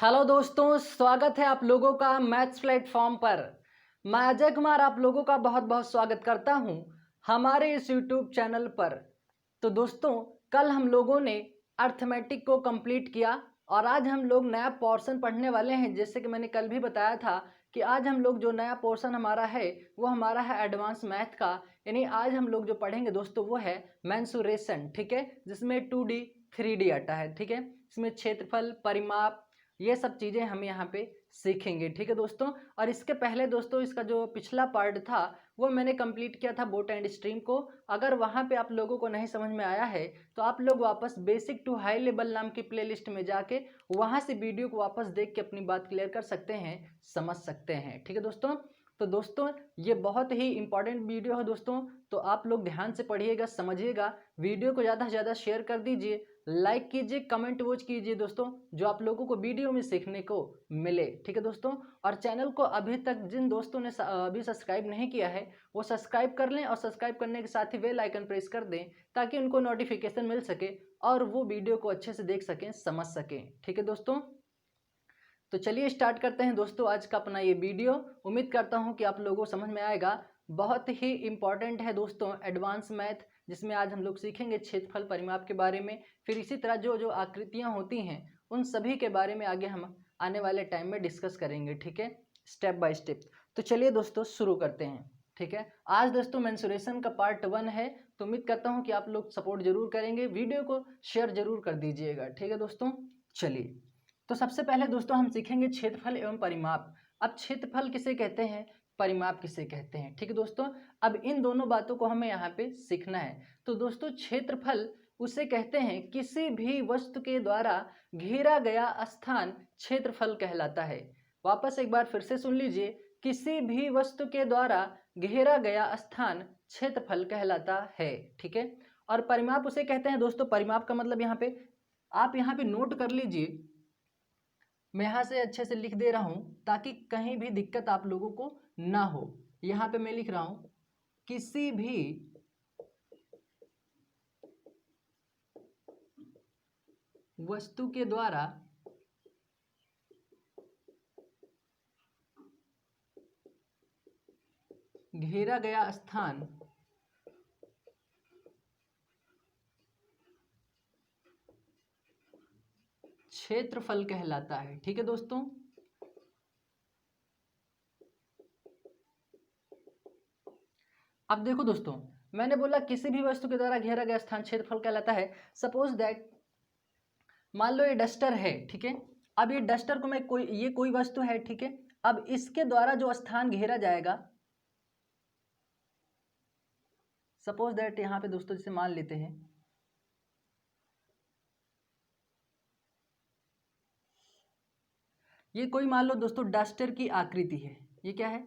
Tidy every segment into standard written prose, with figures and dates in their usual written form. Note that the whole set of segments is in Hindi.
हेलो दोस्तों, स्वागत है आप लोगों का मैथ्स प्लेटफॉर्म पर। मैं अजय कुमार आप लोगों का बहुत बहुत स्वागत करता हूं हमारे इस यूट्यूब चैनल पर। तो दोस्तों, कल हम लोगों ने अर्थमेटिक को कंप्लीट किया और आज हम लोग नया पोर्शन पढ़ने वाले हैं। जैसे कि मैंने कल भी बताया था कि आज हम लोग जो नया पोर्शन हमारा है वो हमारा है एडवांस मैथ का। यानी आज हम लोग जो पढ़ेंगे दोस्तों वो है मेंसुरेशन, ठीक है, जिसमें 2D 3D आता है, ठीक है। इसमें क्षेत्रफल, परिमाप, ये सब चीज़ें हम यहाँ पे सीखेंगे, ठीक है दोस्तों। और इसके पहले दोस्तों इसका जो पिछला पार्ट था वो मैंने कंप्लीट किया था बोट एंड स्ट्रीम को। अगर वहाँ पे आप लोगों को नहीं समझ में आया है तो आप लोग वापस बेसिक टू हाई लेवल नाम की प्लेलिस्ट में जाके वहाँ से वीडियो को वापस देख के अपनी बात क्लियर कर सकते हैं, समझ सकते हैं, ठीक है दोस्तों। तो दोस्तों ये बहुत ही इंपॉर्टेंट वीडियो है दोस्तों, तो आप लोग ध्यान से पढ़िएगा, समझिएगा। वीडियो को ज़्यादा से ज़्यादा शेयर कर दीजिए, लाइक कीजिए, कमेंट वोच कीजिए दोस्तों, जो आप लोगों को वीडियो में सीखने को मिले, ठीक है दोस्तों। और चैनल को अभी तक जिन दोस्तों ने अभी सब्सक्राइब नहीं किया है वो सब्सक्राइब कर लें और सब्सक्राइब करने के साथ ही बेल आइकन प्रेस कर दें ताकि उनको नोटिफिकेशन मिल सके और वो वीडियो को अच्छे से देख सकें, समझ सकें, ठीक है दोस्तों। तो चलिए स्टार्ट करते हैं दोस्तों आज का अपना ये वीडियो। उम्मीद करता हूँ कि आप लोगों को समझ में आएगा। बहुत ही इंपॉर्टेंट है दोस्तों एडवांस मैथ, जिसमें आज हम लोग सीखेंगे क्षेत्रफल, परिमाप के बारे में। फिर इसी तरह जो जो आकृतियाँ होती हैं उन सभी के बारे में आगे हम आने वाले टाइम में डिस्कस करेंगे, ठीक है, स्टेप बाय स्टेप। तो चलिए दोस्तों शुरू करते हैं, ठीक है। आज दोस्तों मेंसुरेशन का पार्ट 1 है, तो उम्मीद करता हूँ कि आप लोग सपोर्ट जरूर करेंगे, वीडियो को शेयर जरूर कर दीजिएगा, ठीक है दोस्तों। चलिए, तो सबसे पहले दोस्तों हम सीखेंगे क्षेत्रफल एवं परिमाप। अब क्षेत्रफल किसे कहते हैं, परिमाप किसे कहते हैं, ठीक है दोस्तों। अब इन दोनों बातों को हमें यहाँ पे सीखना है। तो दोस्तों क्षेत्रफल उसे कहते हैं किसी भी वस्तु के द्वारा घेरा गया स्थान क्षेत्रफल कहलाता है। वापस एक बार फिर से सुन लीजिए, किसी भी वस्तु के द्वारा घेरा गया स्थान क्षेत्रफल कहलाता है, ठीक है। और परिमाप उसे कहते हैं दोस्तों, परिमाप का मतलब यहाँ पे आप यहाँ पे नोट कर लीजिए, मैं यहाँ से अच्छे से लिख दे रहा हूँ ताकि कहीं भी दिक्कत आप लोगों को ना हो। यहाँ पे मैं लिख रहा हूँ किसी भी वस्तु के द्वारा घेरा गया स्थान क्षेत्रफल कहलाता है, ठीक है दोस्तों। अब देखो दोस्तों, मैंने बोला किसी भी वस्तु के द्वारा घेरा गया स्थान क्षेत्रफल कहलाता है। सपोज दैट मान लो ये डस्टर है, ठीक है। अब ये डस्टर को मैं ये कोई वस्तु है, ठीक है। अब इसके द्वारा जो स्थान घेरा जाएगा, सपोज दैट यहाँ पे दोस्तों जैसे मान लेते हैं ये कोई मान लो दोस्तों डस्टर की आकृति है। ये क्या है,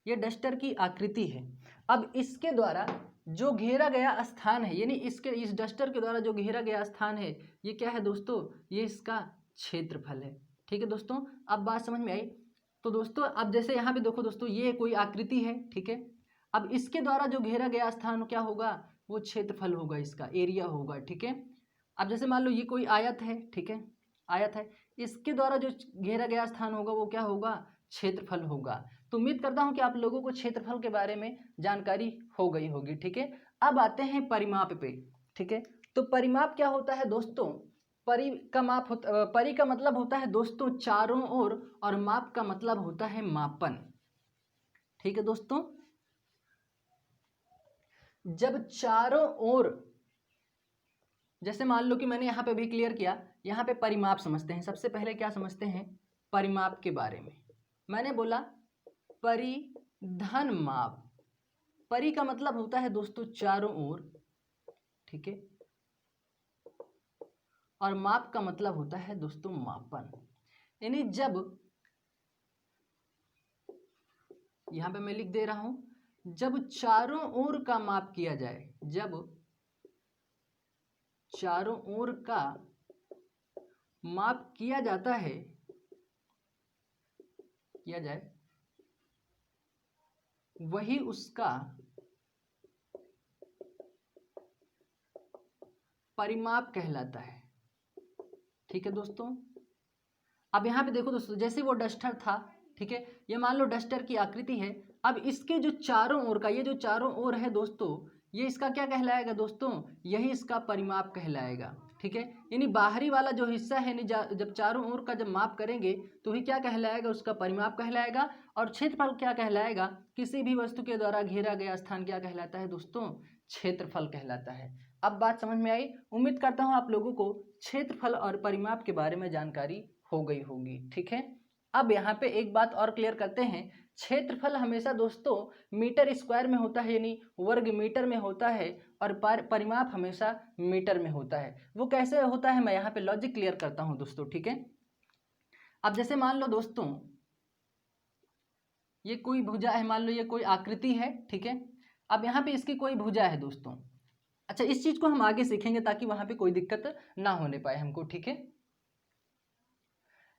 ये डस्टर की आकृति है। अब इसके द्वारा जो घेरा गया स्थान है, यानी इस डस्टर के द्वारा जो घेरा गया स्थान है, ये क्या है दोस्तों, ये इसका क्षेत्रफल है, ठीक है दोस्तों। अब बात समझ में आई। तो दोस्तों अब जैसे यहाँ पे देखो दोस्तों, ये कोई आकृति है, ठीक है। अब इसके द्वारा जो घेरा गया स्थान क्या होगा, वो क्षेत्रफल होगा, इसका एरिया होगा, ठीक है। अब जैसे मान लो ये कोई आयत है, ठीक है, आयत है, इसके द्वारा जो घेरा गया स्थान होगा वो क्या होगा, क्षेत्रफल होगा। तो उम्मीद करता हूं कि आप लोगों को क्षेत्रफल के बारे में जानकारी हो गई होगी, ठीक है। अब आते हैं परिमाप पे, ठीक है। तो परिमाप क्या होता है दोस्तों, परि का मतलब होता है दोस्तों चारों ओर, और माप का मतलब होता है मापन, ठीक है दोस्तों। जब चारों ओर, जैसे मान लो कि मैंने यहाँ पे भी क्लियर किया, यहाँ पे परिमाप समझते हैं। सबसे पहले क्या समझते हैं, परिमाप के बारे में। मैंने बोला परिधन माप, परि का मतलब होता है दोस्तों चारों ओर, ठीक है, और माप का मतलब होता है दोस्तों मापन। यानी जब, यहाँ पे मैं लिख दे रहा हूं, जब चारों ओर का माप किया जाए, जब चारों ओर का माप किया जाता है, किया जाए, वही उसका परिमाप कहलाता है, ठीक है दोस्तों। अब यहाँ पे देखो दोस्तों, जैसे वो डस्टर था, ठीक है, ये मान लो डस्टर की आकृति है। अब इसके जो चारों ओर का, ये जो चारों ओर है दोस्तों, ये इसका क्या कहलाएगा दोस्तों, यही इसका परिमाप कहलाएगा, ठीक है। यानी बाहरी वाला जो हिस्सा है, यानी जब चारों ओर का जब माप करेंगे तो ही क्या कहलाएगा, उसका परिमाप कहलाएगा। और क्षेत्रफल क्या कहलाएगा, किसी भी वस्तु के द्वारा घेरा गया स्थान क्या कहलाता है दोस्तों, क्षेत्रफल कहलाता है। अब बात समझ में आई। उम्मीद करता हूँ आप लोगों को क्षेत्रफल और परिमाप के बारे में जानकारी हो गई होगी, ठीक है। अब यहाँ पे एक बात और क्लियर करते हैं, क्षेत्रफल हमेशा दोस्तों मीटर स्क्वायर में होता है, यानी वर्ग मीटर में होता है, और परिमाप हमेशा मीटर में होता है। वो कैसे होता है, मैं यहाँ पे लॉजिक क्लियर करता हूँ दोस्तों, ठीक है। अब जैसे मान लो दोस्तों, ये कोई भुजा है, मान लो ये कोई आकृति है, ठीक है। अब यहाँ पे इसकी कोई भुजा है दोस्तों। अच्छा, इस चीज को हम आगे सीखेंगे ताकि वहां पे कोई दिक्कत ना होने पाए हमको, ठीक है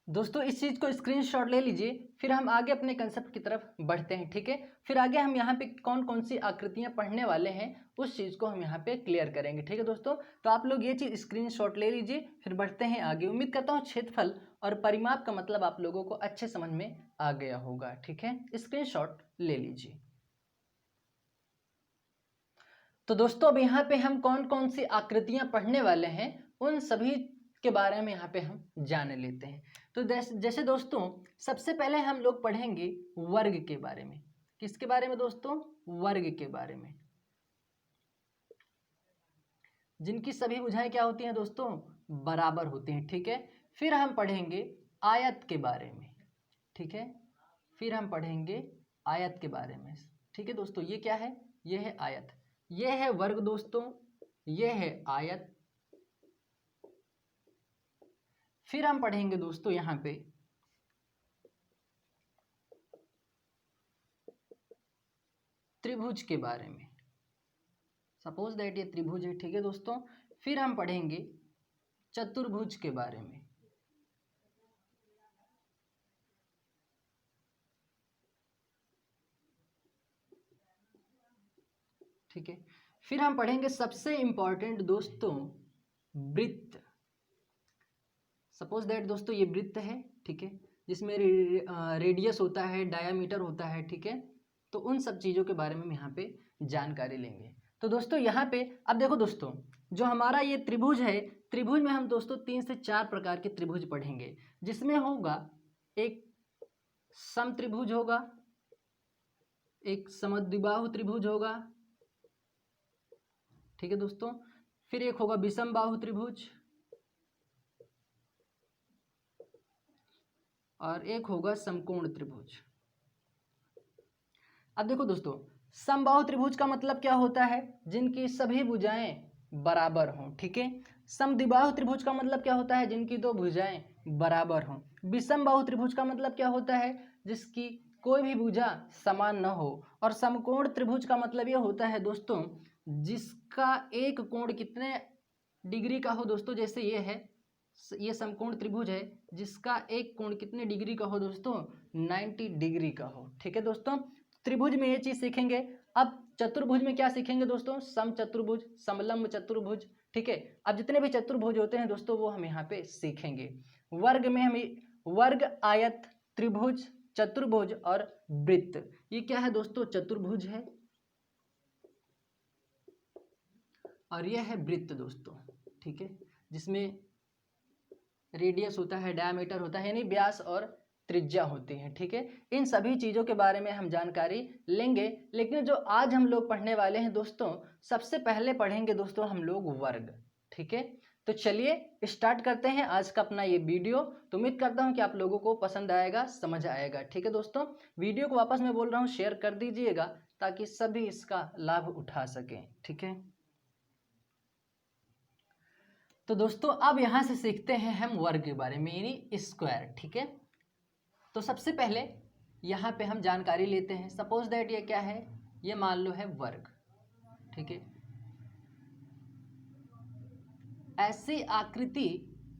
दोस्तों। इस चीज को स्क्रीनशॉट ले लीजिए, फिर हम आगे अपने कंसेप्ट की तरफ बढ़ते हैं, ठीक है। फिर आगे हम यहाँ पे कौन कौन सी आकृतियां पढ़ने वाले हैं उस चीज को हम यहाँ पे क्लियर करेंगे, ठीक है दोस्तों। तो आप लोग ये चीज स्क्रीनशॉट ले लीजिए, फिर बढ़ते हैं आगे। उम्मीद करता हूँ क्षेत्रफल और परिमाप का मतलब आप लोगों को अच्छे समझ में आ गया होगा, ठीक है। स्क्रीनशॉट ले लीजिए। तो दोस्तों अब यहाँ पे हम कौन कौन सी आकृतियां पढ़ने वाले हैं उन सभी के बारे में यहाँ पे हम जान लेते हैं। तो जैसे दोस्तों सबसे पहले हम लोग पढ़ेंगे वर्ग के बारे में। किसके बारे में दोस्तों, वर्ग के बारे में, जिनकी सभी भुजाएं क्या होती हैं दोस्तों, बराबर होती हैं, ठीक है। फिर हम पढ़ेंगे आयत के बारे में, ठीक है। फिर हम पढ़ेंगे आयत के बारे में, ठीक है दोस्तों। ये क्या है, ये है आयत, ये है वर्ग दोस्तों, ये है आयत। फिर हम पढ़ेंगे दोस्तों यहाँ पे त्रिभुज के बारे में। सपोज दैट ये त्रिभुज है, ठीक है दोस्तों। फिर हम पढ़ेंगे चतुर्भुज के बारे में। ठीक है। फिर हम पढ़ेंगे सबसे इंपॉर्टेंट दोस्तों वृत्त। सपोज दैट दोस्तों ये वृत्त है, ठीक है, जिसमें रेडियस होता है, डायामीटर होता है, ठीक है। तो उन सब चीज़ों के बारे में हम यहाँ पे जानकारी लेंगे। तो दोस्तों यहाँ पे अब देखो दोस्तों, जो हमारा ये त्रिभुज है, त्रिभुज में हम दोस्तों 3 से 4 प्रकार के त्रिभुज पढ़ेंगे, जिसमें होगा एक समत्रिभुज होगा, एक समद्विबाहु त्रिभुज होगा, ठीक है दोस्तों। फिर एक होगा विषम बाहु त्रिभुज, और एक होगा समकोण त्रिभुज। अब देखो दोस्तों, समबाहु त्रिभुज का मतलब क्या होता है, जिनकी सभी भुजाएं बराबर हों, ठीक है। समद्विबाहु त्रिभुज का मतलब क्या होता है, जिनकी दो भुजाएं बराबर हों। विषम बाहु त्रिभुज का मतलब क्या होता है, जिसकी कोई भी भुजा समान न हो। और समकोण त्रिभुज का मतलब ये होता है दोस्तों, जिसका एक कोण कितने डिग्री का हो दोस्तों, जैसे ये है, ये समकोण त्रिभुज है, जिसका एक कोण कितने डिग्री का हो दोस्तों, 90 डिग्री का हो, ठीक है दोस्तों। त्रिभुज में ये चीज सीखेंगे। अब चतुर्भुज में क्या सीखेंगे दोस्तों, सम चतुर्भुज, समलंब चतुर्भुज, ठीक है। अब जितने भी चतुर्भुज होते हैं दोस्तों वो हम यहाँ पे सीखेंगे। वर्ग में हम वर्ग, आयत, त्रिभुज, चतुर्भुज और वृत्त। ये क्या है दोस्तों, चतुर्भुज है, और यह है वृत्त दोस्तों, ठीक है, जिसमें रेडियस होता है, डायमीटर होता है, यानी व्यास और त्रिज्या होती है, ठीक है। इन सभी चीज़ों के बारे में हम जानकारी लेंगे। लेकिन जो आज हम लोग पढ़ने वाले हैं दोस्तों, सबसे पहले पढ़ेंगे दोस्तों हम लोग वर्ग, ठीक है। तो चलिए स्टार्ट करते हैं आज का अपना ये वीडियो। तो उम्मीद करता हूँ कि आप लोगों को पसंद आएगा, समझ आएगा, ठीक है दोस्तों। वीडियो को वापस मैं बोल रहा हूँ, शेयर कर दीजिएगा ताकि सभी इसका लाभ उठा सकें, ठीक है। तो दोस्तों अब यहाँ से सीखते हैं हम वर्ग के बारे में, यानी स्क्वायर, ठीक है। तो सबसे पहले यहाँ पे हम जानकारी लेते हैं। सपोज दैट ये क्या है, ये मान लो है वर्ग, ठीक है। ऐसी आकृति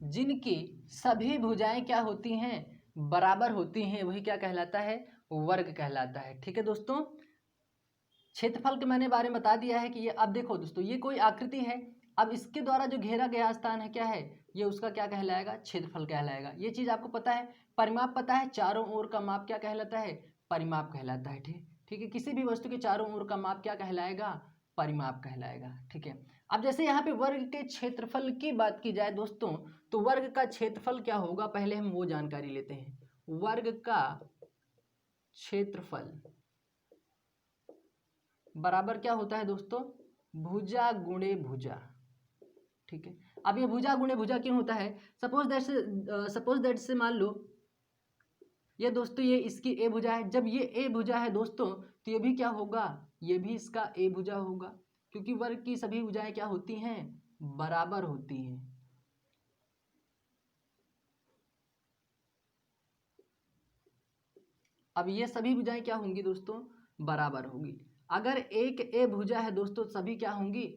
जिनकी सभी भुजाएं क्या होती हैं, बराबर होती हैं, वही क्या कहलाता है, वर्ग कहलाता है, ठीक है दोस्तों। क्षेत्रफल के मैंने बारे में बता दिया है कि ये, अब देखो दोस्तों, ये कोई आकृति है। अब इसके द्वारा जो घेरा गया स्थान है क्या है, ये उसका क्या कहलाएगा, क्षेत्रफल कहलाएगा। ये चीज आपको पता है। परिमाप पता है, चारों ओर का माप क्या कहलाता है, परिमाप कहलाता है। ठीक ठीक है, किसी भी वस्तु के चारों ओर का माप क्या कहलाएगा, परिमाप कहलाएगा। ठीक है, अब जैसे यहाँ पे वर्ग के क्षेत्रफल की बात की जाए दोस्तों, तो वर्ग का क्षेत्रफल क्या होगा, पहले हम वो जानकारी लेते हैं। वर्ग का क्षेत्रफल बराबर क्या होता है दोस्तों, भुजा गुणे भुजा। ठीक है, अब ये भुजा गुणे भुजा क्यों होता है, सपोज दैट से मान लो ये दोस्तों ये इसकी ए भुजा है। जब ये ए भुजा है दोस्तों, तो ये भी क्या होगा, ये भी इसका ए भुजा होगा, क्योंकि वर्ग की सभी भुजाएं क्या होती हैं, बराबर होती हैं। अब ये सभी भुजाएं क्या होंगी दोस्तों, बराबर होगी। अगर एक ए भुजा है दोस्तों, सभी क्या होंगी,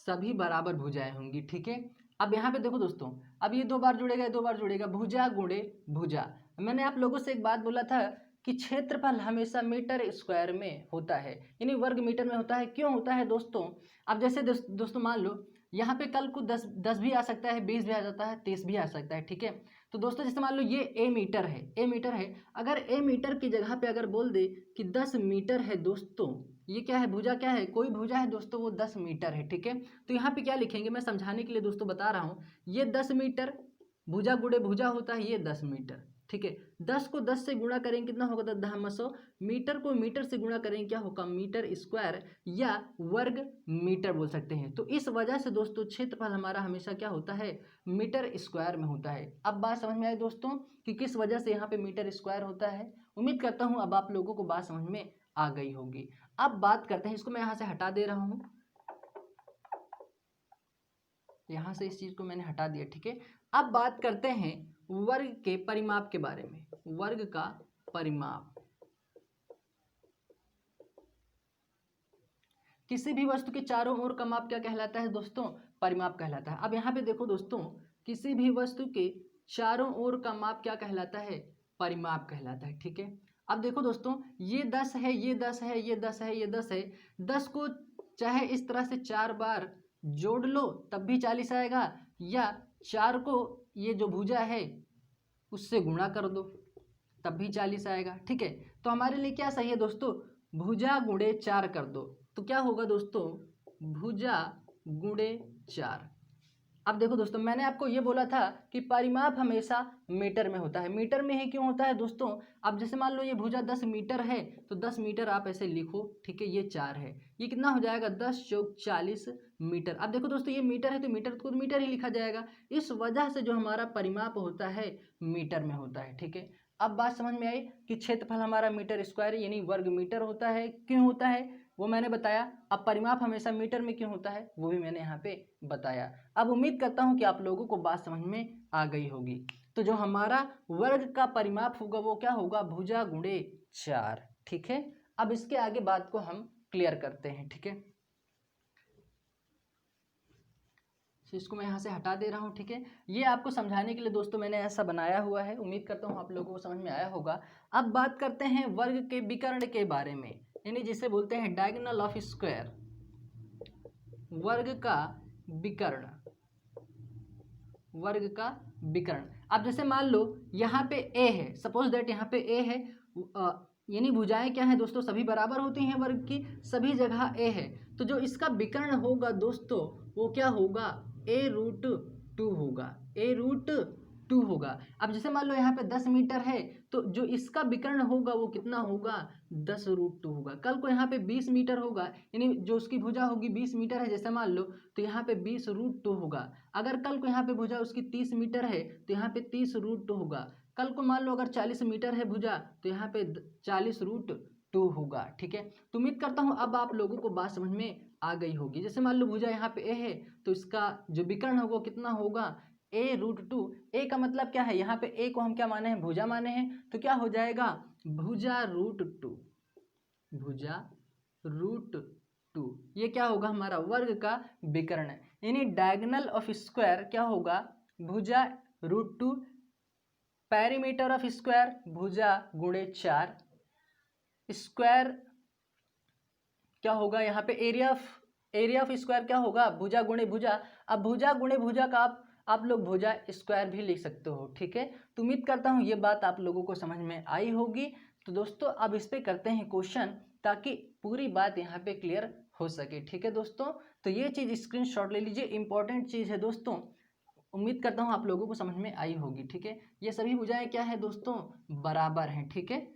सभी बराबर भुजाएं होंगी। ठीक है, अब यहाँ पे देखो दोस्तों, अब ये दो बार जुड़ेगा, दो बार जुड़ेगा, भुजा गुणे भुजा। मैंने आप लोगों से एक बात बोला था कि क्षेत्रफल हमेशा मीटर स्क्वायर में होता है, यानी वर्ग मीटर में होता है। क्यों होता है दोस्तों, अब जैसे दोस्तों मान लो यहाँ पे कल को 10 भी आ सकता है, 20 भी आ जाता है, 30 भी आ सकता है। ठीक है, तो दोस्तों जैसे मान लो ये ए मीटर है, ए मीटर है, अगर ए मीटर की जगह पे अगर बोल दे कि 10 मीटर है दोस्तों, ये क्या है, भुजा क्या है, कोई भुजा है दोस्तों, वो 10 मीटर है। ठीक है, तो यहाँ पे क्या लिखेंगे, मैं समझाने के लिए दोस्तों बता रहा हूँ, ये 10 मीटर, भुजा गुणे भुजा होता है ये 10 मीटर। ठीक है, 10 को 10 से गुणा करेंगे कितना होगा, 10 मीटर को मीटर से गुणा करेंगे क्या होगा, मीटर स्क्वायर या वर्ग मीटर बोल सकते हैं। तो इस वजह से दोस्तों क्षेत्रफल हमारा हमेशा क्या होता है, मीटर स्क्वायर में होता है। अब बात समझ में आई दोस्तों कि किस वजह से यहाँ पे मीटर स्क्वायर होता है। उम्मीद करता हूँ अब आप लोगों को बात समझ में आ गई होगी। अब बात करते हैं, इसको मैं यहाँ से हटा दे रहा हूँ, यहाँ से इस चीज को मैंने हटा दिया। ठीक है, अब बात करते हैं वर्ग के परिमाप के बारे में। वर्ग का परिमाप किसी भी वस्तु के चारों ओर का माप क्या कहलाता है दोस्तों, परिमाप कहलाता है। अब यहाँ पे देखो दोस्तों, किसी भी वस्तु के चारों ओर का माप क्या कहलाता है, परिमाप कहलाता है। ठीक है, अब देखो दोस्तों, ये 10 है, ये 10 है, ये 10 है, ये 10 है, 10 को चाहे इस तरह से 4 बार जोड़ लो तब भी 40 आएगा, या 4 को ये जो भुजा है उससे गुणा कर दो तब भी 40 आएगा। ठीक है, तो हमारे लिए क्या सही है दोस्तों, भुजा गुणे 4 कर दो, तो क्या होगा दोस्तों, भुजा गुणे 4। अब देखो दोस्तों, मैंने आपको ये बोला था कि परिमाप हमेशा मीटर में होता है। मीटर में ही क्यों होता है दोस्तों, अब जैसे मान लो ये भुजा 10 मीटर है, तो 10 मीटर आप ऐसे लिखो। ठीक है, ये 4 है, ये कितना हो जाएगा, 10 चौक 40 मीटर। अब देखो दोस्तों, ये मीटर है तो मीटर को मीटर ही लिखा जाएगा। इस वजह से जो हमारा परिमाप होता है मीटर में होता है। ठीक है, अब बात समझ में आई कि क्षेत्रफल हमारा मीटर स्क्वायर यानी वर्ग मीटर होता है। क्यों होता है वो मैंने बताया। अब परिमाप हमेशा मीटर में क्यों होता है वो भी मैंने यहाँ पे बताया। अब उम्मीद करता हूँ कि आप लोगों को बात समझ में आ गई होगी। तो जो हमारा वर्ग का परिमाप होगा वो क्या होगा, भुजा गुणे 4। ठीक है, अब इसके आगे बात को हम क्लियर करते हैं। ठीक है, तो इसको मैं यहाँ से हटा दे रहा हूँ। ठीक है, ये आपको समझाने के लिए दोस्तों मैंने ऐसा बनाया हुआ है। उम्मीद करता हूँ आप लोगों को समझ में आया होगा। अब बात करते हैं वर्ग के विकर्ण के बारे में, यानी जिसे बोलते हैं डायगोनल ऑफ स्क्वायर। वर्ग का विकर्ण, वर्ग का विकर्ण। अब जैसे मान लो यहाँ पे ए है, सपोज दैट यहाँ पे ए है, यानी भुजाएं क्या है दोस्तों, सभी बराबर होती हैं वर्ग की, सभी जगह ए है, तो जो इसका विकर्ण होगा दोस्तों वो क्या होगा, a√2 होगा, a√2 होगा। अब जैसे मान लो यहाँ पे 10 मीटर है, तो जो इसका विकर्ण होगा वो कितना होगा, 10√2 होगा। कल को यहाँ पे 20 मीटर होगा, यानी जो उसकी भुजा होगी 20 मीटर है जैसे मान लो, तो यहाँ पे 20√2 होगा। अगर कल को यहाँ पे भुजा उसकी 30 मीटर है तो यहाँ पे 30√2 होगा। कल को मान लो अगर 40 मीटर है भुजा तो यहाँ पे 40√2 होगा। ठीक है, तो उम्मीद करता हूँ अब आप लोगों को बात समझ में आ गई होगी। जैसे मान लो भुजा यहाँ पे ए है, तो इसका जो विकर्ण होगा कितना होगा, a√2। ए का मतलब क्या है, यहाँ पे ए को हम क्या माने हैं, भुजा माने हैं, तो क्या हो जाएगा, भुजा√2, भुजा√2। ये क्या होगा, हमारा वर्ग का विकर्ण, यानी डायगोनल ऑफ स्क्वायर क्या होगा, भुजा√2, पेरीमीटर ऑफ स्क्वायर भुजा गुणे 4, स्क्वायर क्या होगा यहाँ पे, area of area of square क्या होगा, भुजा गुणे भुजा। अब भुजा गुणे भुजा का आप लोग भुजा स्क्वायर भी लिख सकते हो, ठीक है। तो उम्मीद करता हूँ ये बात आप लोगों को समझ में आई होगी। तो दोस्तों अब इस पे करते हैं क्वेश्चन, ताकि पूरी बात यहाँ पे क्लियर हो सके, ठीक है दोस्तों। तो ये चीज़ स्क्रीनशॉट ले लीजिए, इंपॉर्टेंट चीज़ है दोस्तों। उम्मीद करता हूँ आप लोगों को समझ में आई होगी, ठीक है। ये सभी भुजाएं क्या है दोस्तों, बराबर हैं, ठीक है।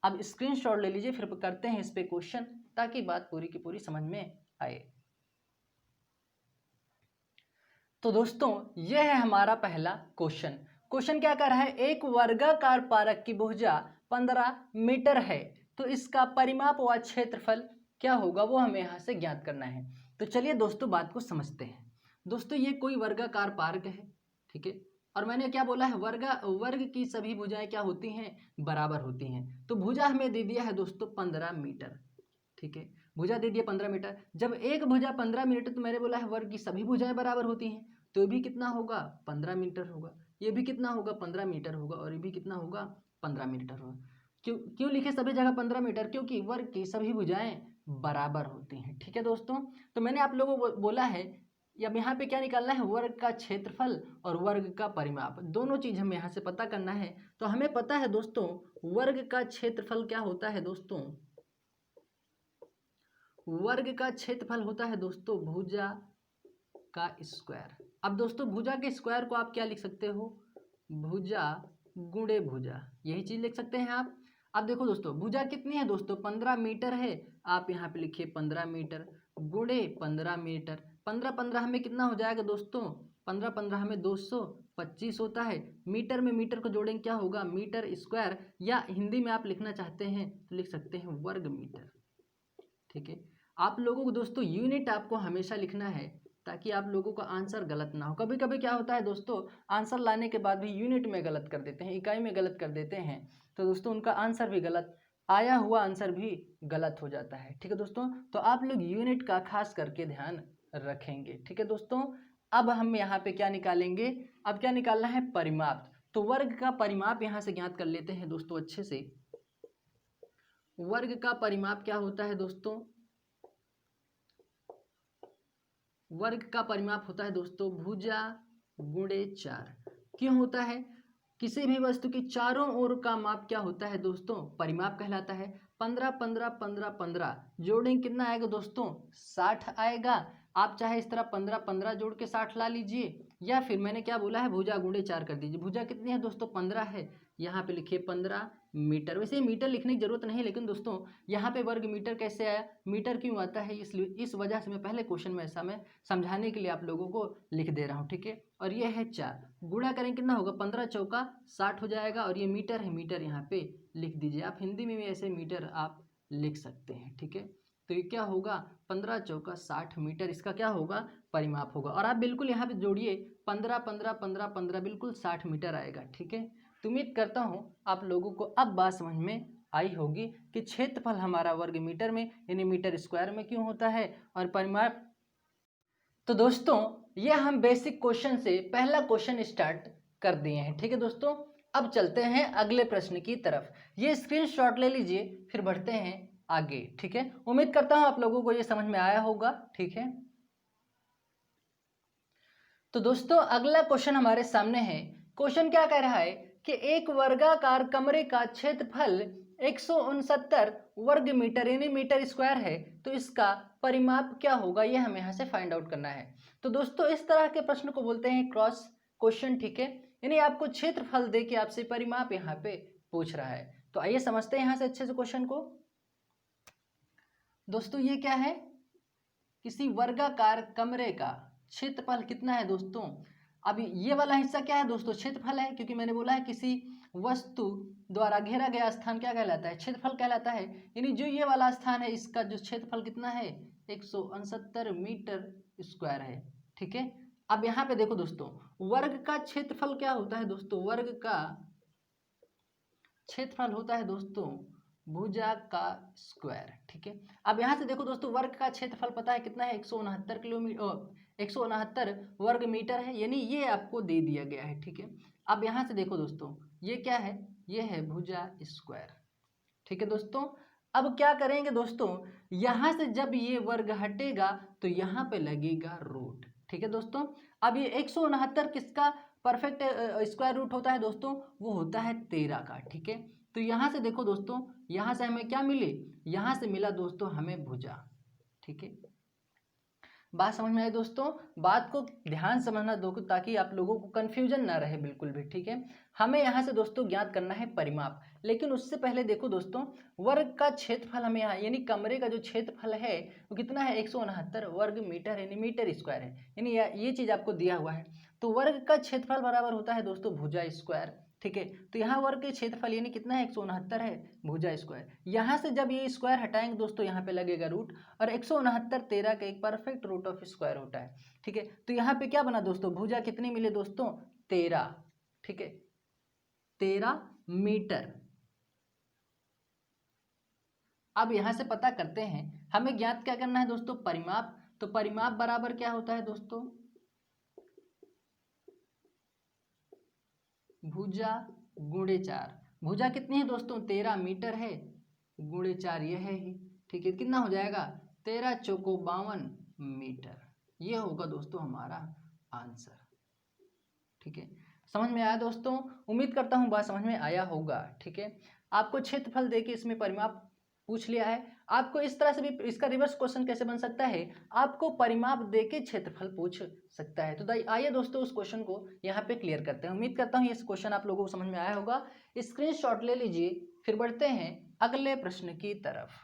अब स्क्रीनशॉट ले लीजिए, फिर करते हैं इस पे क्वेश्चन, ताकि बात पूरी की पूरी समझ में आए। तो दोस्तों यह है हमारा पहला क्वेश्चन। क्वेश्चन क्या कर रहा है, एक वर्गाकार पारक की भुजा 15 मीटर है, तो इसका परिमाप व क्षेत्रफल क्या होगा, वो हमें यहाँ से ज्ञात करना है। तो चलिए दोस्तों बात को समझते हैं। दोस्तों ये कोई वर्गाकार पार्क है, ठीक है, और मैंने क्या बोला है, वर्ग की सभी भुजाएं क्या होती हैं, बराबर होती हैं। तो भुजा हमें दे दिया है दोस्तों 15 मीटर, ठीक है, भुजा दे दिया 15 मीटर। जब एक भुजा 15 मीटर, तो मैंने बोला है वर्ग की सभी भुजाएं बराबर होती हैं, तो ये भी कितना होगा, 15 मीटर होगा। ये भी कितना होगा, 15 मीटर होगा, और ये भी कितना होगा, 15 मीटर होगा। क्यों क्यों लिखे सभी जगह 15 मीटर, क्योंकि वर्ग की सभी भुजाएं बराबर होती हैं, ठीक है दोस्तों। तो मैंने आप लोगों को बोला है, अब यहाँ पे क्या निकालना है, वर्ग का क्षेत्रफल और वर्ग का परिमाप, दोनों चीज हमें यहाँ से पता करना है। तो हमें पता है दोस्तों, वर्ग का क्षेत्रफल क्या होता है दोस्तों, वर्ग का क्षेत्रफल होता है दोस्तों भुजा का स्क्वायर। अब दोस्तों भुजा के स्क्वायर को आप क्या लिख सकते हो, भुजा गुणे भुजा, यही चीज लिख सकते हैं आप। अब देखो दोस्तों भुजा कितनी है दोस्तों, 15 मीटर है, आप यहाँ पे लिखिए 15 मीटर गुणे 15 मीटर। 15 हमें कितना हो जाएगा दोस्तों, 15 हमें 225 होता है। मीटर में मीटर को जोड़ेंगे क्या होगा, मीटर स्क्वायर, या हिंदी में आप लिखना चाहते हैं तो लिख सकते हैं वर्ग मीटर, ठीक है। आप लोगों को दोस्तों यूनिट आपको हमेशा लिखना है, ताकि आप लोगों का आंसर गलत ना हो। कभी कभी क्या होता है दोस्तों, आंसर लाने के बाद भी यूनिट में गलत कर देते हैं, इकाई में गलत कर देते हैं, तो दोस्तों उनका आंसर भी गलत, आया हुआ आंसर भी गलत हो जाता है, ठीक है दोस्तों। तो आप लोग यूनिट का खास करके ध्यान रखेंगे, ठीक है दोस्तों। अब हम यहाँ पे क्या निकालेंगे, अब क्या निकालना है, परिमाप। तो वर्ग का परिमाप यहाँ से ज्ञात कर लेते हैं दोस्तों अच्छे से। वर्ग का परिमाप क्या होता है दोस्तों, वर्ग का परिमाप होता है दोस्तों भुजा गुणे 4। क्यों होता है, किसी भी वस्तु की चारों ओर का माप क्या होता है दोस्तों, परिमाप कहलाता है। 15 15 15 15 जोड़ेंगे कितना आएगा दोस्तों, 60 आएगा। आप चाहे इस तरह 15 15 जोड़ के 60 ला लीजिए, या फिर मैंने क्या बोला है, भुजा गुणे 4 कर दीजिए। भुजा कितनी है दोस्तों, 15 है, यहाँ पे लिखिए 15 मीटर। वैसे मीटर लिखने की जरूरत नहीं, लेकिन दोस्तों यहाँ पे वर्ग मीटर कैसे आया, मीटर क्यों आता है, इसलिए इस वजह से मैं पहले क्वेश्चन में ऐसा मैं समझाने के लिए आप लोगों को लिख दे रहा हूँ, ठीक है। और ये है 4, गुणा करें कितना होगा, 15 चौका 60 हो जाएगा, और ये मीटर है, मीटर यहाँ पे लिख दीजिए। आप हिंदी में भी ऐसे मीटर आप लिख सकते हैं, ठीक है। तो ये क्या होगा, 15 चौका 60 मीटर, इसका क्या होगा, परिमाप होगा। और आप बिल्कुल यहाँ पे जोड़िए 15 15 15 15, बिल्कुल 60 मीटर आएगा, ठीक है। तो उम्मीद करता हूँ आप लोगों को अब बात समझ में आई होगी कि क्षेत्रफल हमारा वर्ग मीटर में यानी मीटर स्क्वायर में क्यों होता है, और परिमाप। तो दोस्तों ये हम बेसिक क्वेश्चन से पहला क्वेश्चन स्टार्ट कर दिए हैं, ठीक है दोस्तों। अब चलते हैं अगले प्रश्न की तरफ, ये स्क्रीनशॉट ले लीजिए, फिर बढ़ते हैं आगे, ठीक है। उम्मीद करता हूं आप लोगों को ये समझ में आया होगा, ठीक है। तो दोस्तों अगला क्वेश्चन हमारे सामने है। क्वेश्चन क्या कह रहा है कि एक वर्गाकार कमरे का क्षेत्रफल 169 वर्ग मीटर यानी मीटर स्क्वायर है, तो इसका परिमाप क्या होगा, ये हमें यहाँ से फाइंड आउट करना है। तो दोस्तों इस तरह के प्रश्न को बोलते हैं क्रॉस क्वेश्चन, ठीक है। यानी आपको क्षेत्रफल दे के आपसे परिमाप यहाँ पे पूछ रहा है। तो आइए समझते हैं यहाँ से अच्छे से क्वेश्चन को। दोस्तों ये क्या है, किसी वर्गाकार कमरे का क्षेत्रफल कितना है दोस्तों। अभी ये वाला हिस्सा क्या है दोस्तों, क्षेत्रफल है, क्योंकि मैंने बोला है किसी वस्तु द्वारा घेरा गया स्थान क्या कहलाता है, क्षेत्रफल कहलाता है। यानी जो ये वाला स्थान है, इसका जो क्षेत्रफल कितना है, 169 मीटर स्क्वायर है, ठीक है। अब यहाँ पे देखो दोस्तों, वर्ग का क्षेत्रफल क्या होता है दोस्तों, वर्ग का क्षेत्रफल होता है दोस्तों भुजा का स्क्वायर, ठीक है। अब यहाँ से देखो दोस्तों, वर्ग का क्षेत्रफल पता है कितना है, 169 किलोमीटर 169 वर्ग मीटर है, यानी ये आपको दे दिया गया है, ठीक है। अब यहाँ से देखो दोस्तों, ये क्या है, ये है भुजा स्क्वायर, ठीक है दोस्तों। अब क्या करेंगे दोस्तों, यहाँ से जब ये वर्ग हटेगा तो यहाँ पे लगेगा रूट। ठीक है दोस्तों, अब ये 169 किसका परफेक्ट स्क्वायर रूट होता है दोस्तों, वो होता है 13 का। ठीक है, तो यहाँ से देखो दोस्तों, यहाँ से हमें क्या मिले, यहाँ से मिला दोस्तों हमें भुजा। ठीक है, बात समझ में आई दोस्तों, बात को ध्यान समझना दो ताकि आप लोगों को कंफ्यूजन ना रहे बिल्कुल भी। ठीक है, हमें यहाँ से दोस्तों ज्ञात करना है परिमाप, लेकिन उससे पहले देखो दोस्तों, वर्ग का क्षेत्रफल हमें यहाँ यानी कमरे का जो क्षेत्रफल है वो कितना है, 169 वर्ग मीटर यानी मीटर स्क्वायर है, यानी ये चीज़ आपको दिया हुआ है। तो वर्ग का क्षेत्रफल बराबर होता है दोस्तों भुजा स्क्वायर। ठीक है, तो यहाँ वर्ग के क्षेत्रफल यानी कितना है, 169 है भुजा स्क्वायर। यहाँ से जब ये स्क्वायर हटाएंगे दोस्तों यहाँ पे लगेगा रूट, और 169 13 का एक परफेक्ट रूट ऑफ स्क्वायर होता है। ठीक है, तो यहाँ पे क्या बना दोस्तों, भुजा कितनी मिले दोस्तों, 13। ठीक है, 13 मीटर। अब यहाँ से पता करते हैं, हमें ज्ञात क्या करना है दोस्तों, परिमाप। तो परिमाप बराबर क्या होता है दोस्तों, भुजा गुणे 4। भुजा कितनी है दोस्तों, 13 मीटर है, गुणे 4 ये है ही। ठीक है, कितना हो जाएगा, 13 चौको 52 मीटर। ये होगा दोस्तों हमारा आंसर। ठीक है, समझ में आया दोस्तों, उम्मीद करता हूँ बात समझ में आया होगा। ठीक है, आपको क्षेत्रफल देके इसमें परिमाप पूछ लिया है, आपको इस तरह से भी इसका रिवर्स क्वेश्चन कैसे बन सकता है, आपको परिमाप देके क्षेत्रफल पूछ सकता है। तो आइए दोस्तों उस क्वेश्चन को यहाँ पे क्लियर करते हैं। उम्मीद करता हूँ ये क्वेश्चन आप लोगों को समझ में आया होगा। स्क्रीनशॉट ले लीजिए, फिर बढ़ते हैं अगले प्रश्न की तरफ।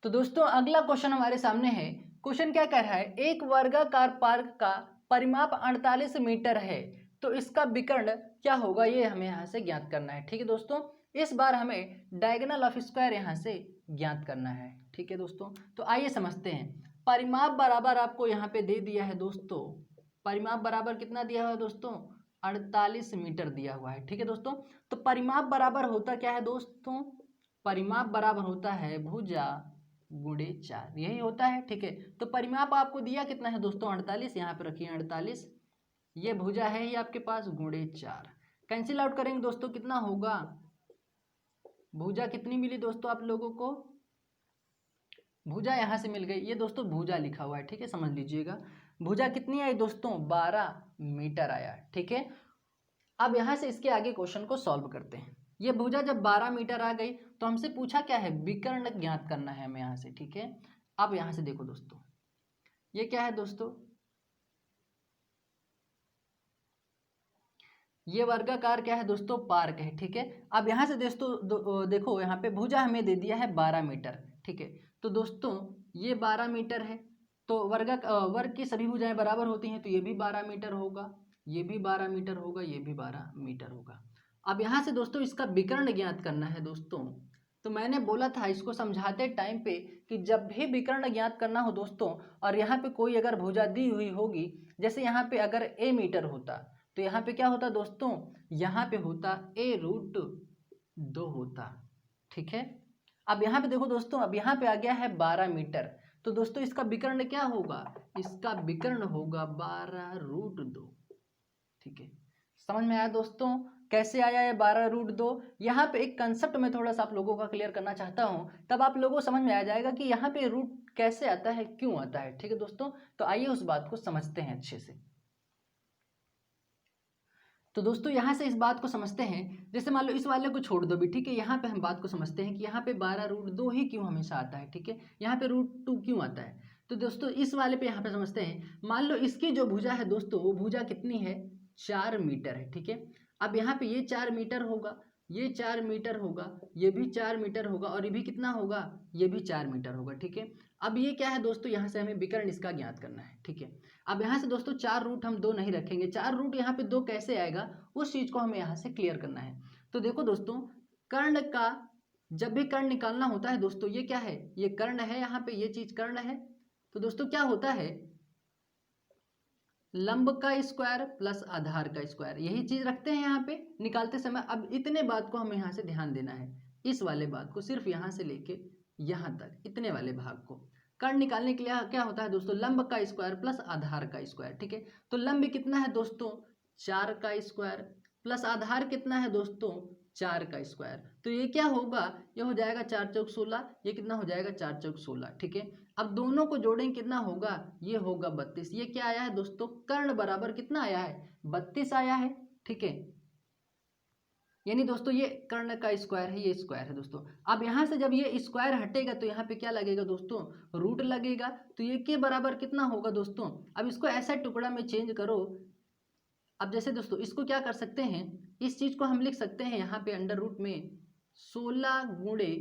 तो दोस्तों अगला क्वेश्चन हमारे सामने है। क्वेश्चन क्या कह रहा है, एक वर्गाकार पार्क का परिमाप 48 मीटर है, तो इसका विकर्ण क्या होगा, ये हमें यहाँ से ज्ञात करना है। ठीक है दोस्तों, इस बार हमें डायगोनल ऑफ स्क्वायर यहाँ से ज्ञात करना है। ठीक है दोस्तों, तो आइए समझते हैं। परिमाप बराबर आपको यहाँ पे दे दिया है दोस्तों, परिमाप बराबर कितना दिया हुआ है दोस्तों, 48 मीटर दिया हुआ है। ठीक है दोस्तों, तो परिमाप बराबर होता क्या है दोस्तों, परिमाप बराबर होता है भुजा गुणे 4, यही होता है। ठीक है, तो परिमाप आपको दिया कितना है दोस्तों, 48, यहाँ पे रखिए 48, ये भुजा है ही आपके पास, गुणे 4। कैंसिल आउट करेंगे दोस्तों, कितना होगा, भुजा कितनी मिली दोस्तों आप लोगों को, भुजा यहाँ से मिल गई, ये दोस्तों भुजा लिखा हुआ है। ठीक है, समझ लीजिएगा, भुजा कितनी आई दोस्तों, 12 मीटर आया। ठीक है, अब यहाँ से इसके आगे क्वेश्चन को सॉल्व करते हैं। ये भुजा जब 12 मीटर आ गई तो हमसे पूछा क्या है, विकर्ण ज्ञात करना है हमें यहाँ से। ठीक है, अब यहाँ से देखो दोस्तों, ये क्या है दोस्तों, ये वर्गाकार क्या है दोस्तों, पार्क है। ठीक है, अब यहाँ से दोस्तों देखो यहाँ पे भुजा हमें दे दिया है 12 मीटर। ठीक है, तो दोस्तों ये 12 मीटर है, तो वर्ग की सभी भुजाएं बराबर होती हैं, तो ये भी 12 मीटर होगा, ये भी 12 मीटर होगा, ये भी 12 मीटर होगा। अब यहाँ से दोस्तों इसका विकर्ण ज्ञात करना है दोस्तों। तो मैंने बोला था इसको समझाते टाइम पे कि जब भी विकर्ण ज्ञात करना हो दोस्तों, और यहाँ पे कोई अगर भुजा दी हुई होगी, जैसे यहाँ पे अगर a मीटर होता, तो यहाँ पे क्या होता दोस्तों, यहाँ पे होता a√2 होता। ठीक है, अब यहाँ पे देखो दोस्तों, अब यहाँ पे आ गया है 12 मीटर, तो दोस्तों इसका विकर्ण क्या होगा, इसका विकर्ण होगा 12√2। ठीक है, समझ में आया दोस्तों, कैसे आया है 12√2। यहाँ पे एक कंसेप्ट मैं थोड़ा सा आप लोगों का क्लियर करना चाहता हूँ, तब आप लोगों को समझ में आ जाएगा कि यहाँ पे रूट कैसे आता है, क्यों आता है। ठीक है दोस्तों, तो आइए उस बात को समझते हैं अच्छे से। तो दोस्तों यहाँ से इस बात को समझते हैं, जैसे मान लो इस वाले को छोड़ दो भी। ठीक है, यहाँ पे हम बात को समझते हैं कि यहाँ पे 12√2 ही क्यों हमेशा आता है। ठीक है, यहाँ पे √2 क्यों आता है, तो दोस्तों इस वाले पे यहाँ पे समझते हैं। मान लो इसकी जो भुजा है दोस्तों, वो भुजा कितनी है, 4 मीटर है। ठीक है, अब यहाँ पे ये 4 मीटर होगा, ये 4 मीटर होगा, ये भी 4 मीटर होगा, और ये भी कितना होगा, ये भी 4 मीटर होगा। ठीक है, अब ये क्या है दोस्तों, यहाँ से हमें विकर्ण इसका ज्ञात करना है। ठीक है, अब यहाँ से दोस्तों 4 रूट हम 2 नहीं रखेंगे, 4 रूट यहाँ पे 2 कैसे आएगा, उस चीज़ को हमें यहाँ से क्लियर करना है। तो देखो दोस्तों, कर्ण का जब भी कर्ण निकालना होता है दोस्तों, ये क्या है, ये कर्ण है, यहाँ पे ये चीज़ कर्ण है, तो दोस्तों क्या होता है, लंब का स्क्वायर प्लस आधार का स्क्वायर, यही चीज रखते हैं यहाँ पे निकालते समय। अब इतने बात को हमें यहाँ से ध्यान देना है, इस वाले बात को, सिर्फ यहाँ से लेके यहाँ तक इतने वाले भाग को। कर्ण निकालने के लिए क्या होता है दोस्तों, लंब का स्क्वायर प्लस आधार का स्क्वायर। ठीक है, तो लंब कितना है दोस्तों, 4 का स्क्वायर प्लस आधार कितना है दोस्तों 4 का स्क्वायर। तो ये क्या होगा, ये हो जाएगा 4 चौक 16, ये कितना हो जाएगा 4 चौक 16। ठीक है, अब दोनों को जोड़ेंगे कितना होगा, ये होगा 32। ये क्या आया है दोस्तों, कर्ण बराबर कितना आया है 32 आया है। ठीक है, यानी दोस्तों ये कर्ण का स्क्वायर है, ये स्क्वायर है दोस्तों। अब यहाँ से जब ये स्क्वायर हटेगा तो यहाँ पे क्या लगेगा दोस्तों, रूट लगेगा। तो ये के बराबर कितना होगा दोस्तों, अब इसको ऐसा टुकड़ा में चेंज करो। अब जैसे दोस्तों इसको क्या कर सकते हैं, इस चीज को हम लिख सकते हैं यहाँ पे अंडर रूट में 16 गुणे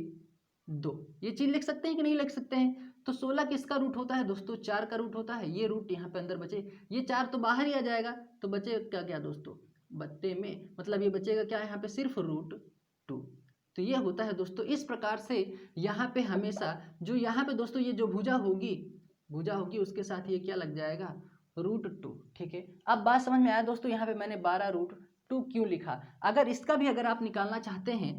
2, ये चीज लिख सकते हैं कि नहीं लिख सकते हैं। तो 16 किसका रूट होता है दोस्तों, 4 का रूट होता है। ये रूट यहाँ पे अंदर बचे, ये 4 तो बाहर ही आ जाएगा, तो बचे क्या क्या दोस्तों, बट्टे में मतलब ये बचेगा क्या यहाँ पे सिर्फ √2। तो ये होता है दोस्तों, इस प्रकार से यहाँ पे हमेशा जो यहाँ पे दोस्तों ये जो भुजा होगी उसके साथ ये क्या लग जाएगा √2। ठीक है, अब बात समझ में आया दोस्तों, यहाँ पे मैंने 12√2 क्यों लिखा। अगर इसका भी अगर आप निकालना चाहते हैं,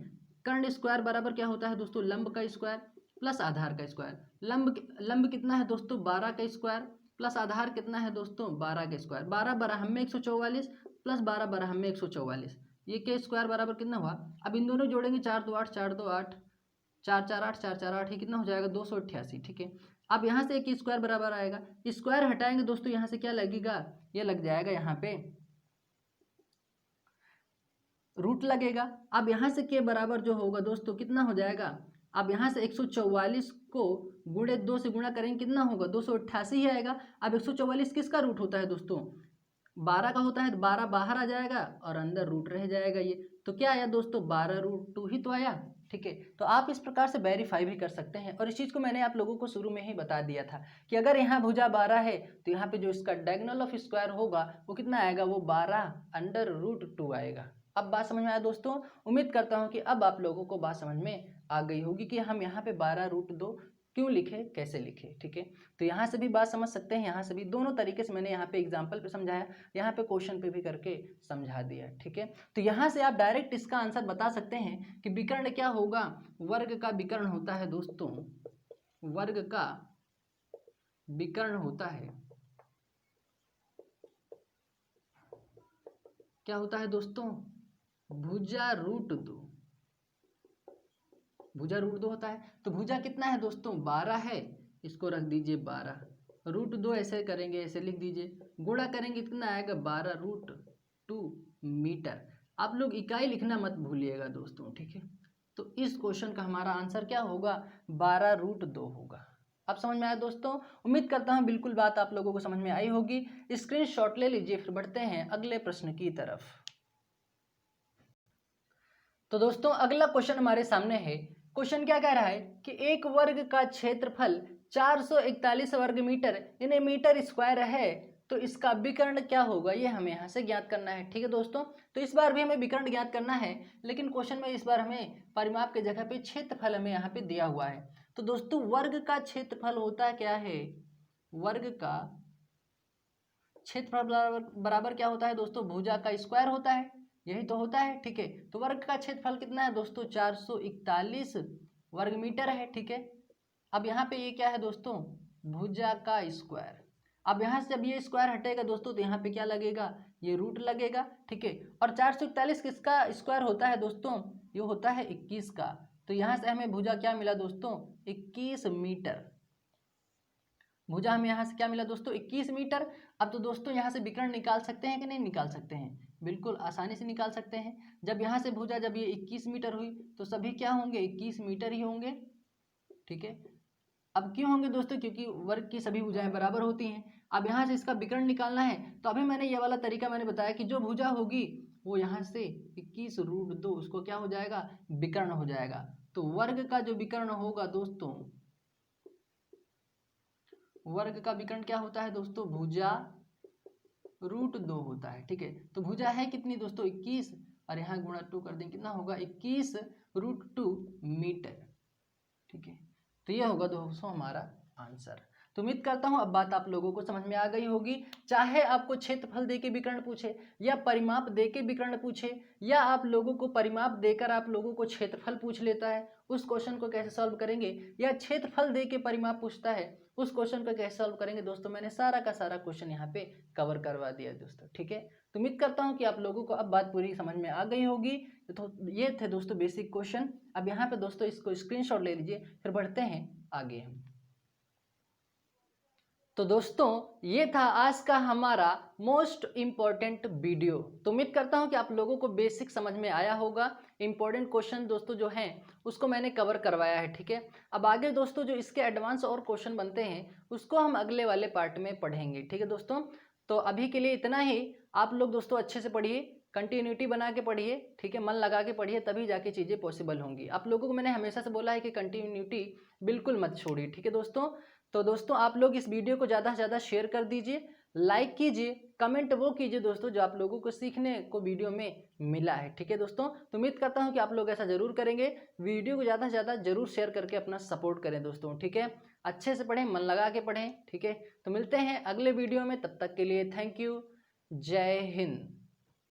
कर्ण स्क्वायर बराबर क्या होता है दोस्तों, लंब का स्क्वायर प्लस आधार का स्क्वायर। लंब कितना है दोस्तों 12 का स्क्वायर, प्लस आधार कितना है दोस्तों 12 का स्क्वायर। 12 बराबर में 144 प्लस 12 बराबर में 144, ये के स्क्वायर बराबर कितना हुआ। अब इन दोनों जोड़ेंगे 4 2 8 4 2 8 4 4 8 4 4 8, ये कितना हो जाएगा 288। ठीक है, अब यहाँ से एक स्क्वायर बराबर आएगा, स्क्वायर हटाएंगे दोस्तों, यहाँ से क्या लगेगा, ये लग जाएगा यहाँ पे रूट लगेगा। अब यहाँ से के बराबर जो होगा दोस्तों कितना हो जाएगा, अब यहाँ से 144 को गुणे 2 से गुणा करेंगे कितना होगा 288 ही आएगा। अब 144 किसका रूट होता है दोस्तों, 12 का होता है, तो 12 बाहर आ जाएगा और अंदर रूट रह जाएगा। ये तो क्या आया दोस्तों 12√2 ही तो आया। ठीक है, तो आप इस प्रकार से वेरीफाई भी कर सकते हैं। और इस चीज़ को मैंने आप लोगों को शुरू में ही बता दिया था कि अगर यहाँ भुजा 12 है तो यहाँ पे जो इसका डायगोनल ऑफ स्क्वायर होगा वो कितना आएगा, वो 12√2 आएगा। अब बात समझ में आया दोस्तों, उम्मीद करता हूँ कि अब आप लोगों को बात समझ में आ गई होगी कि हम यहाँ पे 12√2 क्यों लिखे, कैसे लिखे। ठीक है, तो यहाँ से भी बात समझ सकते हैं, यहाँ से भी, दोनों तरीके से मैंने यहाँ पे एग्जाम्पल पे समझाया, यहाँ पे क्वेश्चन पे भी करके समझा दिया। ठीक है, तो यहाँ से आप डायरेक्ट इसका आंसर बता सकते हैं कि विकर्ण क्या होगा, वर्ग का विकर्ण होता है दोस्तों, वर्ग का विकर्ण होता है, क्या होता है दोस्तों, भुजा √2, भुजा √2 होता है। तो भुजा कितना है दोस्तों 12 है, इसको रख दीजिए 12, √2 ऐसे करेंगे, ऐसे लिख दीजिए, गुणा करेंगे कितना आएगा 12√2 मीटर। आप लोग इकाई लिखना मत भूलिएगा दोस्तों। ठीक है, तो इस क्वेश्चन का हमारा आंसर क्या होगा 12√2 होगा। अब समझ में आया दोस्तों, उम्मीद करता हूँ बिल्कुल बात आप लोगों को समझ में आई होगी। स्क्रीनशॉट ले लीजिए, फिर बढ़ते हैं अगले प्रश्न की तरफ। तो दोस्तों अगला क्वेश्चन हमारे सामने है। क्वेश्चन क्या कह रहा है कि एक वर्ग का क्षेत्रफल 441 वर्ग मीटर यानी मीटर स्क्वायर है, तो इसका विकर्ण क्या होगा, ये हमें यहाँ से ज्ञात करना है। ठीक है दोस्तों, तो इस बार भी हमें विकर्ण ज्ञात करना है, लेकिन क्वेश्चन में इस बार हमें परिमाप के जगह पे क्षेत्रफल हमें यहाँ पे दिया हुआ है। तो दोस्तों वर्ग का क्षेत्रफल होता क्या है, वर्ग का क्षेत्रफल बराबर क्या होता है दोस्तों, भुजा का स्क्वायर होता है, यही तो होता है। ठीक है, तो वर्ग का क्षेत्रफल कितना है दोस्तों 441 वर्ग मीटर है। ठीक है, अब यहाँ पे ये क्या है दोस्तों, भुजा का स्क्वायर। अब यहाँ से जब ये स्क्वायर हटेगा दोस्तों तो यहाँ पे क्या लगेगा, ये रूट लगेगा। ठीक है, और 441 किसका स्क्वायर होता है दोस्तों, ये होता है 21 का। तो यहाँ से हमें भुजा क्या मिला दोस्तों 21 मीटर। भुजा हमें यहाँ से क्या मिला दोस्तों 21 मीटर। अब तो दोस्तों यहाँ से विकर्ण निकाल सकते हैं कि नहीं निकाल सकते हैं, बिल्कुल आसानी से निकाल सकते हैं। जब यहाँ से भुजा जब ये 21 मीटर हुई तो सभी क्या होंगे 21 मीटर ही होंगे। ठीक है, अब क्यों होंगे दोस्तों, क्योंकि वर्ग की सभी भुजाएं बराबर होती हैं। अब यहाँ से इसका विकर्ण निकालना है, तो अभी मैंने ये वाला तरीका मैंने बताया कि जो भुजा होगी वो यहाँ से 21√2 उसको क्या हो जाएगा विकर्ण हो जाएगा। तो वर्ग का जो विकर्ण होगा दोस्तों, वर्ग का विकर्ण क्या होता है दोस्तों, भुजा √2 होता है। ठीक है, तो भुजा है कितनी दोस्तों 21, और यहाँ गुणा 2 कर दें कितना होगा 21√2 मीटर। ठीक है, तो ये होगा दोस्तों हमारा आंसर। तो उम्मीद करता हूँ अब बात आप लोगों को समझ में आ गई होगी। चाहे आपको क्षेत्रफल दे के विकर्ण पूछे या परिमाप दे के विकर्ण पूछे, या आप लोगों को परिमाप देकर आप लोगों को क्षेत्रफल पूछ लेता है, उस क्वेश्चन को कैसे सॉल्व करेंगे, या क्षेत्रफल दे के परिमाप पूछता है उस क्वेश्चन को कैसे सॉल्व करेंगे दोस्तों, मैंने सारा का सारा क्वेश्चन यहाँ पे कवर करवा दिया दोस्तों, ठीक है। तो उम्मीद करता हूँ कि आप लोगों को अब बात पूरी समझ में आ गई होगी। तो ये थे दोस्तों बेसिक क्वेश्चन। अब यहाँ पे दोस्तों इसको स्क्रीनशॉट ले लीजिए, फिर बढ़ते हैं आगे हम। तो दोस्तों ये था आज का हमारा मोस्ट इम्पॉर्टेंट वीडियो। तो उम्मीद करता हूँ कि आप लोगों को बेसिक समझ में आया होगा। इम्पॉर्टेंट क्वेश्चन दोस्तों जो हैं उसको मैंने कवर करवाया है, ठीक है। अब आगे दोस्तों जो इसके एडवांस और क्वेश्चन बनते हैं उसको हम अगले वाले पार्ट में पढ़ेंगे, ठीक है दोस्तों। तो अभी के लिए इतना ही। आप लोग दोस्तों अच्छे से पढ़िए, कंटिन्यूटी बना के पढ़िए, ठीक है, मन लगा के पढ़िए, तभी जाके चीज़ें पॉसिबल होंगी। आप लोगों को मैंने हमेशा से बोला है कि कंटिन्यूटी बिल्कुल मत छोड़िए, ठीक है दोस्तों। तो दोस्तों आप लोग इस वीडियो को ज़्यादा से ज़्यादा शेयर कर दीजिए, लाइक कीजिए, कमेंट वो कीजिए दोस्तों जो आप लोगों को सीखने को वीडियो में मिला है, ठीक है दोस्तों। तो उम्मीद करता हूँ कि आप लोग ऐसा ज़रूर करेंगे। वीडियो को ज़्यादा से ज़्यादा जरूर शेयर करके अपना सपोर्ट करें दोस्तों, ठीक है। अच्छे से पढ़ें, मन लगा के पढ़ें, ठीक है। तो मिलते हैं अगले वीडियो में, तब तक के लिए थैंक यू। जय हिंद।